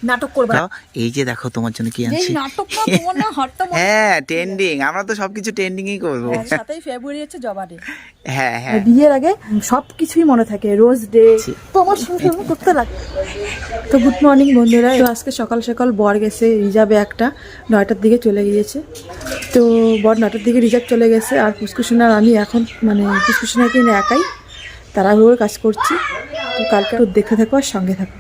নাটক করবা। এই যে দেখো তোমার জন্য কি এই আনছি। নাটকটা তোমার না হটটা মনে হ্যাঁ ট্রেন্ডিং, আমরা তো সবকিছু ট্রেন্ডিংই করব। হয়। 7ই ফেব্রুয়ারি হচ্ছে জবা ডে। হ্যাঁ হ্যাঁ, বিয়ের আগে সবকিছুই মনে থাকে, রোজ ডে তো আমার সঙ্গে করতে লাগে। তো গুড মর্নিং বন্ধুরা, তো আজকে সকাল সকাল বর গেছে রিজার্ভে, একটা 9টার দিকে চলে গিয়েছে। তো বর 9টার দিকে রিজার্ভ চলে গেছে, আর পুষ্কুসোনার আমি এখন মানে পুষ্কুসোনাকে নিয়ে একাই তাড়াহুড়োর কাজ করছি। তো কালকে তো দেখে থাকো আর সঙ্গে থাকো।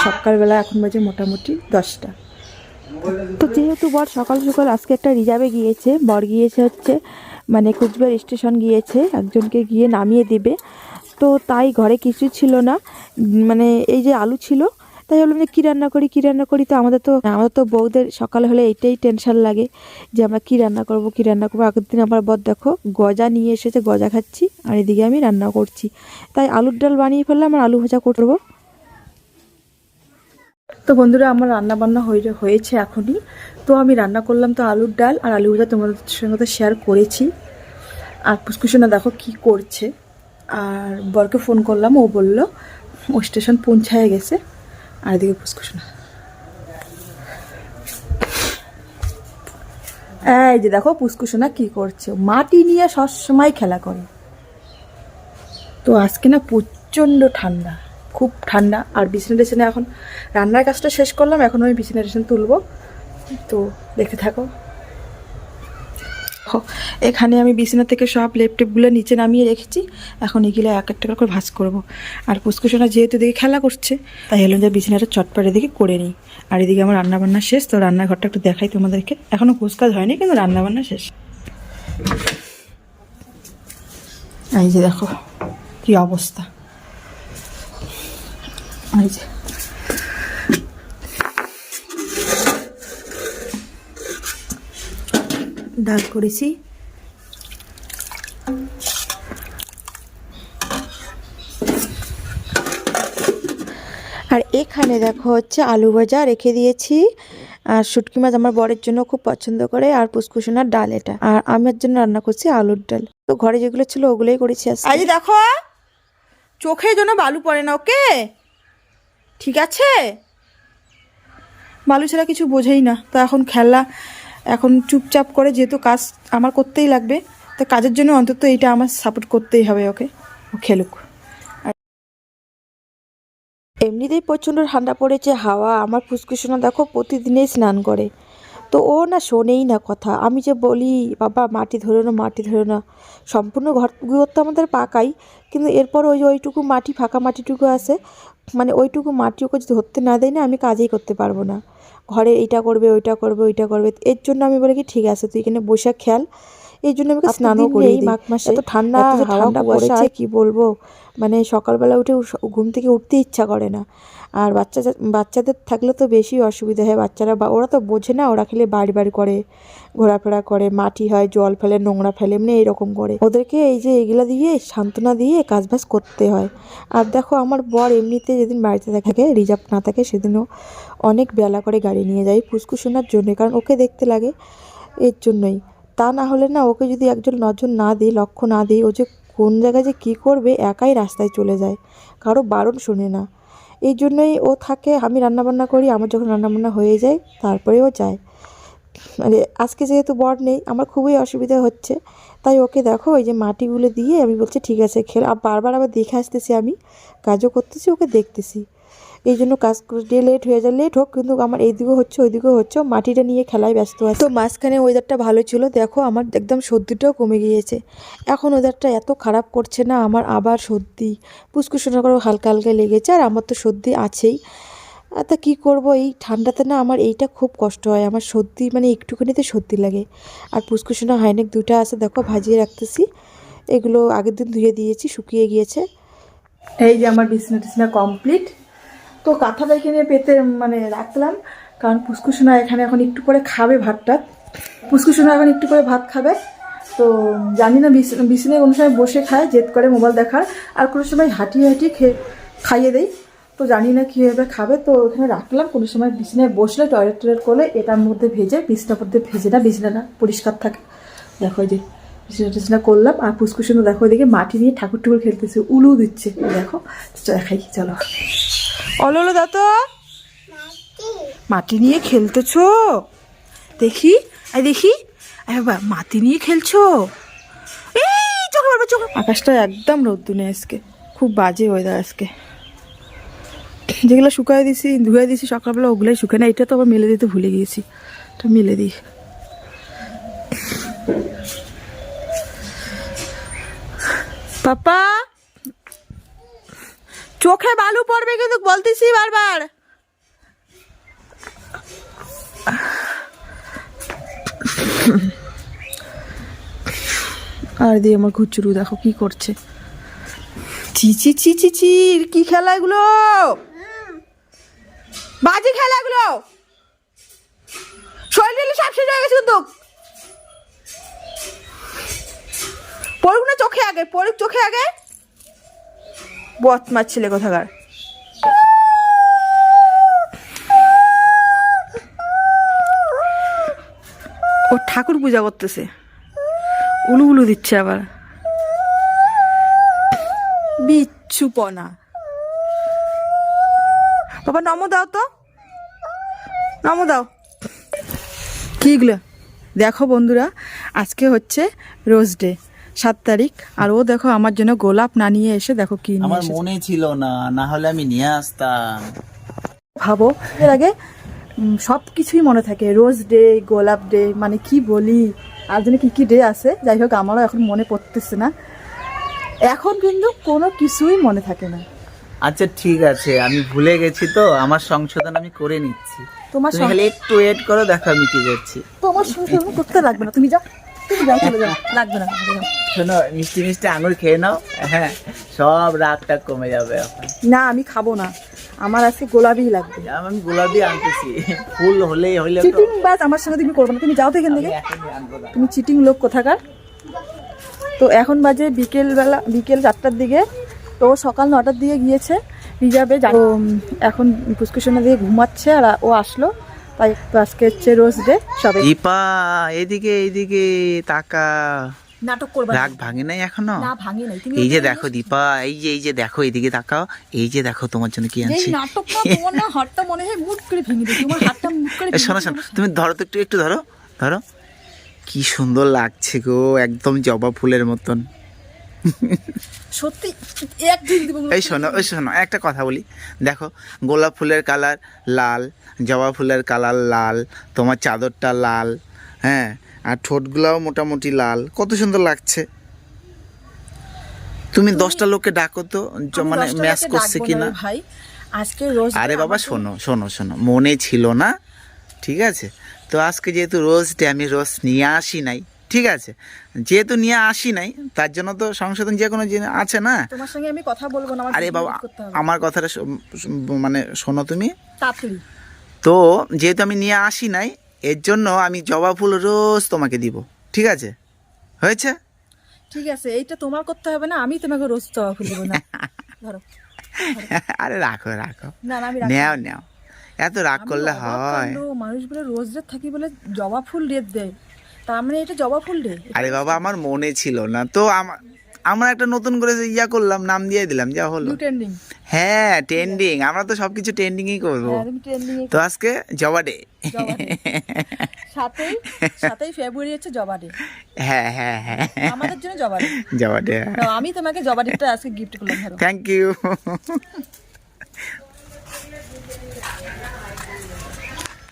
সকালবেলা এখন বাজে মোটামুটি 10টা। তো যেহেতু বর সকাল সকাল আজকে একটা রিজার্ভে গিয়েছে, বর গিয়েছে হচ্ছে মানে কুচবিহার স্টেশন গিয়েছে, একজনকে গিয়ে নামিয়ে দেবে। তো তাই ঘরে কিছু ছিল না, মানে এই যে আলু ছিল, তাই বললাম যে কী রান্না করি। তো আমাদের তো বউদের সকাল হলে এইটাই টেনশন লাগে যে আমরা কী রান্না করবো। আগের দিন আমার বর দেখো গজা নিয়ে এসেছে, গজা খাচ্ছি, আর এদিকে আমি রান্না করছি। তাই আলুর ডাল বানিয়ে ফেললাম আর আলু ভাজা করবো। তো বন্ধুরা আমার রান্না বান্না হয়েছে এখনই। তো আমি রান্না করলাম তো আলুর ডাল আর আলু ভাজা, তোমাদের সঙ্গে তো শেয়ার করেছি। আর পুষ্কুসোনা দেখো কি করছে। আর বরকে ফোন করলাম, ও বলল ও স্টেশন পৌঁছায় গেছে। আর এদিকে পুষ্কুসোনা এই যে দেখো পুষ্কুসোনা কি করছে, মাটি নিয়ে সবসময় খেলা করে। তো আজকে না প্রচণ্ড ঠান্ডা, খুব ঠান্ডা। আর বিছানা টিছানা এখন রান্নার কাজটা শেষ করলাম, এখন আমি বিছানা টিছানা তুলবো। তো দেখে থাকো। এখানে আমি বিছানা থেকে সব লেপটেপগুলো নিচে নামিয়ে রেখেছি, এখন এগুলো এক একটা করে ভাঁজ করবো। আর পুষ্কুসোনা যেহেতু দেখে খেলা করছে, তাই হলো যে বিছানাটা চটপট এদিকে করে নিই। আর এদিকে আমার রান্নাবান্না শেষ। তো রান্নাঘরটা একটু দেখাই তোমাদেরকে, এখনও গোছকাজ হয়নি কিন্তু রান্নাবান্না শেষ। এই যে দেখো কি অবস্থা, এই যে ডাল করেছি। আর এখানে দেখো হচ্ছে আলু ভাজা রেখে দিয়েছি, আর শুটকি মাছ আমার বরের জন্য খুব পছন্দ করে, আর পুষ্কুসোনার ডাল এটা, আর আমার জন্য রান্না করছি আলুর ডাল। তো ঘরে যেগুলো ছিল ওগুলোই করেছি আজকে। এই যে দেখো চোখে যেন বালু পড়ে না, ওকে ঠিক আছে? বালু ছাড়া কিছু বোঝেই না। তো এখন খেলা, এখন চুপচাপ করে, যেহেতু কাজ আমার করতেই লাগবে, তো কাজের জন্য অন্তত এইটা আমার সাপোর্ট করতেই হবে ওকে, ও খেলুক। এমনিতেই প্রচণ্ড ঠান্ডা পড়েছে, হাওয়া। আমার পুষ্কুসোনা দেখো প্রতিদিনই স্নান করে, তো ও না শোনেই না কথা। আমি যে বলি বাবা মাটি ধরো না, সম্পূর্ণ ঘর তো আমাদের পাকাই, কিন্তু এরপর ওইটুকু মাটি, ফাঁকা মাটিটুকু আছে, মানে ওইটুকু মাটি ওকে যদি ধরতে না দেয় না, আমি কাজেই করতে পারবো না। ঘরে এইটা করবে, ওইটা করবে। এর জন্য আমি বলি কি ঠিক আছে তুই এখানে বসে খেল। এই জন্য আমি স্নানও করি এই মাঘ মাসে। এত ঠান্ডা ঠান্ডা পড়েছে কি বলবো, মানে সকালবেলা উঠে ঘুম থেকে উঠতে ইচ্ছা করে না। আর বাচ্চাদের থাকলে তো বেশি অসুবিধা হয়। বাচ্চারা ওরা তো বোঝে না, ওরা খেলে বাড়ি করে ঘোরাফেরা করে, মাটি হয়, জল ফেলে, নোংরা ফেলে, এমনি এরকম করে। ওদেরকে এই যে এগুলা দিয়ে সান্ত্বনা দিয়ে কাজবাজ করতে হয়। আর দেখো আমার বর এমনিতে যেদিন বাড়িতে থাকে, রিজার্ভ না থাকে, সেদিনও অনেক বেলা করে গাড়ি নিয়ে যায় পুষ্কুসোনার জন্য, কারণ ওকে দেখতে লাগে, এর জন্যই। তা না হলে না, ওকে যদি একজন নজর না দিই, লক্ষ্য না দিই, ও যে কোন জায়গায় যে কী করবে একাই রাস্তায় চলে যায়, কারো বারণ শোনে না। এই জন্যই ও থাকে, আমি রান্নাবান্না করি, আমার যখন রান্নাবান্না হয়ে যায় তারপরেও যায়। মানে আজকে যেহেতু বর নেই, আমার খুবই অসুবিধা হচ্ছে, তাই ওকে দেখো ওই যে মাটিগুলো দিয়ে আমি বলছি ঠিক আছে খেল। আর বারবার আবার দেখে আসতেছি, আমি কাজও করতেছি, ওকে দেখতেছি। এই জন্য কাজ করতে লেট হয়ে যায়, লেট হোক, কিন্তু আমার এইদিকেও হচ্ছে ওইদিকেও হচ্ছে, মাটিটা নিয়ে খেলায় ব্যস্ত আছে। তো মাঝখানে ওয়েদারটা ভালো ছিল, দেখো আমার একদম সর্দিটাও কমে গিয়েছে। এখন ওয়েদারটা এত খারাপ করছে না, আমার আবার সর্দি, পুষ্কুসোনা করে হালকা হালকা লেগেছে, আর আমার তো সর্দি আছেই। তা কী করবো, এই ঠান্ডাতে না আমার এইটা খুব কষ্ট হয়, আমার সর্দি মানে একটুখানিতে সর্দি লাগে। আর পুষ্কুসোনা হাইনেক 2টা আছে, দেখো ভাজিয়ে রাখতেছি, এগুলো আগের দিন ধুয়ে দিয়েছি, শুকিয়ে গিয়েছে। এই যে আমার বিছানা কমপ্লিট। তো কাঁথাটা এখানে পেতে মানে রাখলাম, কারণ পুষ্কুসোনা এখানে এখন একটু পরে খাবে ভাতটা। পুষ্কুসোনা এখন একটু পরে ভাত খাবে। তো জানি না বিছানায় কোনো সময় বসে খায়, জেদ করে মোবাইল দেখার, আর কোনো সময় হাঁটিয়ে খাইয়ে দেয়। তো জানি না কীভাবে খাবে, তো ওখানে রাখলাম। কোনো সময় বিছানায় বসলে টয়লেট করলে এটার মধ্যে ভেজে, বিছনার মধ্যে ভেজে না, বিছানা পরিষ্কার থাকে। দেখো এই যে বিছানা করলাম। আর পুষ্কুসোনা দেখো এদিকে মাটি নিয়ে ঠাকুর খেলতেছে, উলু দিচ্ছে, দেখো দেখাই চলো। অলো দাও তো, মাটি নিয়ে খেলতেছো? দেখি দেখি, মাটি নিয়ে খেলছো? এই চোখে পড়বে, চোখে। আকাশটা একদম রোদ্দু নেই আজকে, খুব বাজে ওয়েদার আজকে। যেগুলো শুকাই দিছি, ধুয়ে দিছি সকালবেলা, ওগুলোই শুকায় না। এটা তো আবার মেলে দিতে ভুলে গিয়েছি, তো মেলে দিই। পাপা, চোখে বালু পড়বে কিন্তু, বলতেছি বারবার। আর দিয়ে আমার ঘুচুরু দেখো কি করছে। চি চি চি চি চি, কি খেলা এগুলো? বাজে খেলা এগুলো, শরীর সব শেষ হয়ে গেছে কিন্তু। পড়ুক না চোখে আগে, পড়ুক চোখে আগে। বদমাস ছেলে কোথাকার। ও ঠাকুর পূজা করতেছে, উলু উলু দিচ্ছে আবার। বিচ্ছুপনা। বাবা নমো দাও তো, নমো দাও। কিগুলো দেখো বন্ধুরা, আজকে হচ্ছে রোজ ডে, 7 তারিখ। আর ও দেখো আমার জন্য গোলাপ না নিয়ে এসে দেখো কি নিয়ে আমার এসেছে। মনে ছিল না, না হলে আমি নিয়ে আসতাম। ভাবো, এর আগে সব কিছুই মনে থাকে, রোজ ডে, গোলাপ ডে, মানে কি বলি, আর জন্য কি কি ডে আছে। যাই হোক, আমারও এখন মনে পড়তেছে না, এখন কিন্তু কোনো কিছুই মনে থাকে না। আচ্ছা ঠিক আছে, আমি ভুলে গেছি, তো আমার সংশোধন আমি করে নিচ্ছি। তোমার তুমি খালি একটু ওয়েট করো, দেখো আমি কি করছি। তোমার সংশোধন করতে লাগবে না, তুমি যাও, তুমি যাও, চলে যাও, লাগবে না, চলে যাও। শোনো, মিষ্টি মিষ্টি আঙুর খেয়ে নাও, হ্যাঁ, সব রাগটা কমে যাবে এখন। না, আমি খাবো না, আমার আজকে গোলাপই লাগবে। আমি গোলাপি আনতেছি, ফুল হলেই হইলে তো। চিটিং বাস আমার সঙ্গে তুমি করবে না, তুমি যাও তো এখান থেকে, আমি এখনই আনবো না। তুমি চিটিং লোক কোথাকার। তো এখন বাজে বিকেল 4টার দিকে, তো সকাল 9টার দিকে গিয়েছে রিজার্ভে। এখন পুষ্কুসোনা দিয়ে ঘুমাচ্ছে, আর ও আসলো, তাই তো আজকে হচ্ছে রোজ ডে। সবাই দীপা, এদিকে এইদিকে তাকা। নাটক করবে রাগ ভাঙে নাই এখনো? না, ভাঙে নাই। তুমি এই যে দেখো দীপা, এই যে দেখো, এদিকে তাকাও, এই যে দেখো তোমার জন্য কি আনছি। নাটক না, তোমার না হাতটা মনে হয় মুট করে ভেঙে দিই, তোমার হাতটা মুট করে। শোনো শোনো, তুমি ধরো তো, একটু ধরো ধরো, কি সুন্দর লাগছে গো, একদম জবা ফুলের মতন। সত্যি একদিন দিব। এই শোনো, একটা কথা বলি, দেখো, গোলাপ ফুলের কালার লাল, জবা ফুলের কালার লাল, তোমার চাদরটা লাল, হ্যাঁ, আর ঠোঁটগুলাও মোটামুটি লাল, কত সুন্দর লাগছে। তুমি 10টা লোককে ডাকো তো, মানে ম্যাচ করছে কিনা। ভাই আজকে রোজ। আরে বাবা শোনো, মনে ছিল না, ঠিক আছে। তো আজকে যেহেতু রোজ ডে, আমি রোজ নিয়ে আসি নাই, ঠিক আছে। যেহেতু নিয়ে আসি নাই, তার জন্য তো সংশোধন যে কোনো জিনিস আছে না। তোমার সঙ্গে আমি কথা বলবো না। আরে বাবা, আমার কথাটা মানে শোনো তুমি। তাড়াতাড়ি। তো যেহেতু আমি নিয়ে আসি নাই, এর জন্য আমি জবা ফুল রোজ তোমাকে দিব, ঠিক আছে, হয়েছে? ঠিক আছে, এইটা তোমার করতে হবে না, আমি তোমাকে রোজ জবা ফুল দেবো না। ধরো। আরে রাখো, না না, আমি নেও, এত রাগ করলে হয়? মানুষগুলো রোজ ডে থাকি বলে জবা ফুল রেট দেয়, তার মানে এটা জবা ফুল ডে। আরে বাবা, আমার মনে ছিল না তো, আমরা একটা নতুন করে ইয়া করলাম, নাম দিয়ে দিলাম, যা হলো। ট্রেন্ডিং। হ্যাঁ, ট্রেন্ডিং, আমরা তো সবকিছু ট্রেন্ডিংই করবো। তো আজকে জবা ডে। 7ই ফেব্রুয়ারি হচ্ছে জবা ডে। হ্যাঁ, আমাদের জন্য জবা ডে। জবা ডে। আমি তোমাকে জবা ডেটা আজকে গিফট করলাম। Thank you.